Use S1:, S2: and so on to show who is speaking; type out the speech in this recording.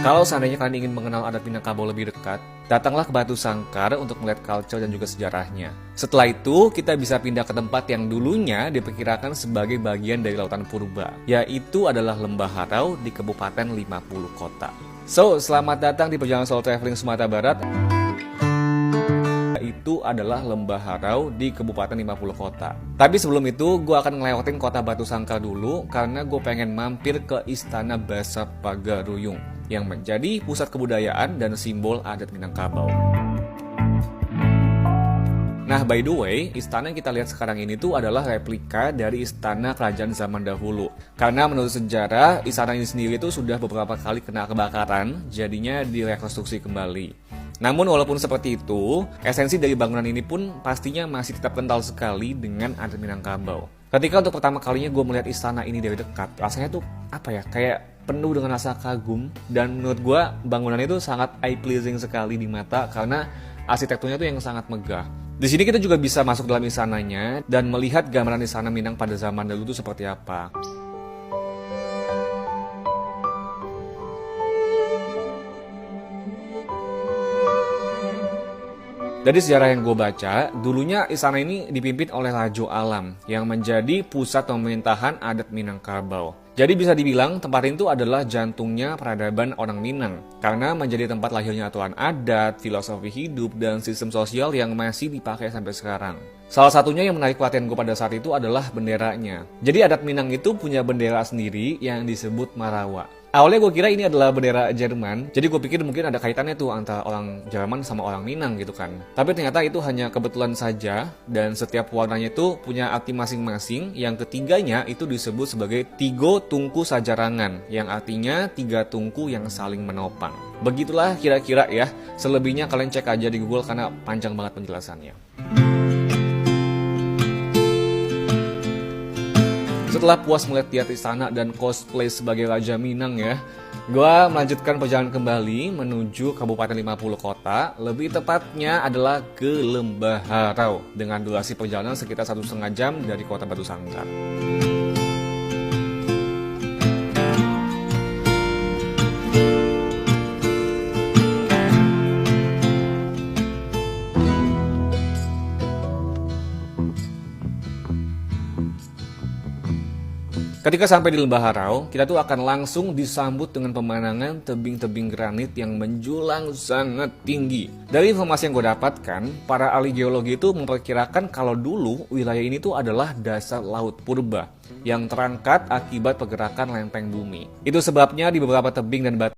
S1: Kalau seandainya kalian ingin mengenal adat Minangkabau lebih dekat, datanglah ke Batu Sangkar untuk melihat culture dan juga sejarahnya. Setelah itu, kita bisa pindah ke tempat yang dulunya diperkirakan sebagai bagian dari Lautan Purba, yaitu adalah Lembah Harau di Kabupaten 50 Kota. So, selamat datang di perjalanan solo traveling Sumatera Barat. Itu adalah Lembah Harau di Kabupaten 50 Kota. Tapi sebelum itu, gue akan ngelewatin kota Batu Sangkar dulu karena gue pengen mampir ke Istana Basa Pagaruyung yang menjadi pusat kebudayaan dan simbol adat Minangkabau. Nah, by the way, istana yang kita lihat sekarang ini tuh adalah replika dari istana kerajaan zaman dahulu. Karena menurut sejarah, istana ini sendiri tuh sudah beberapa kali kena kebakaran, jadinya direkonstruksi kembali. Namun walaupun seperti itu, esensi dari bangunan ini pun pastinya masih tetap kental sekali dengan adat Minangkabau. Ketika untuk pertama kalinya gue melihat istana ini dari dekat, rasanya tuh kayak penuh dengan rasa kagum, dan menurut gue bangunan itu sangat eye pleasing sekali di mata karena arsitekturnya tuh yang sangat megah. Di sini kita juga bisa masuk dalam istananya dan melihat gambaran istana Minang pada zaman dulu itu seperti apa. Dari sejarah yang gue baca, dulunya istana ini dipimpin oleh Rajo Alam yang menjadi pusat pemerintahan adat Minangkabau. Jadi bisa dibilang tempat itu adalah jantungnya peradaban orang Minang karena menjadi tempat lahirnya aturan adat, filosofi hidup, dan sistem sosial yang masih dipakai sampai sekarang. Salah satunya yang menarik perhatian gue pada saat itu adalah benderanya. Jadi adat Minang itu punya bendera sendiri yang disebut Marawa. Awalnya gue kira ini adalah bendera Jerman, jadi gue pikir mungkin ada kaitannya tuh antara orang Jerman sama orang Minang gitu kan. Tapi ternyata itu hanya kebetulan saja, dan setiap warnanya itu punya arti masing-masing. Yang ketiganya itu disebut sebagai Tigo Tungku Sajarangan, yang artinya tiga tungku yang saling menopang. Begitulah kira-kira ya, selebihnya kalian cek aja di Google karena panjang banget penjelasannya. Setelah puas melihat istana dan cosplay sebagai Raja Minang ya, gue melanjutkan perjalanan kembali menuju Kabupaten 50 Kota, lebih tepatnya adalah ke Lembah Harau, dengan durasi perjalanan sekitar 1,5 jam dari kota Batu Sangkar. Ketika sampai di Lembah Harau, kita tuh akan langsung disambut dengan pemandangan tebing-tebing granit yang menjulang sangat tinggi. Dari informasi yang gue dapatkan, para ahli geologi itu memperkirakan kalau dulu wilayah ini tuh adalah dasar laut purba yang terangkat akibat pergerakan lempeng bumi. Itu sebabnya di beberapa tebing dan batu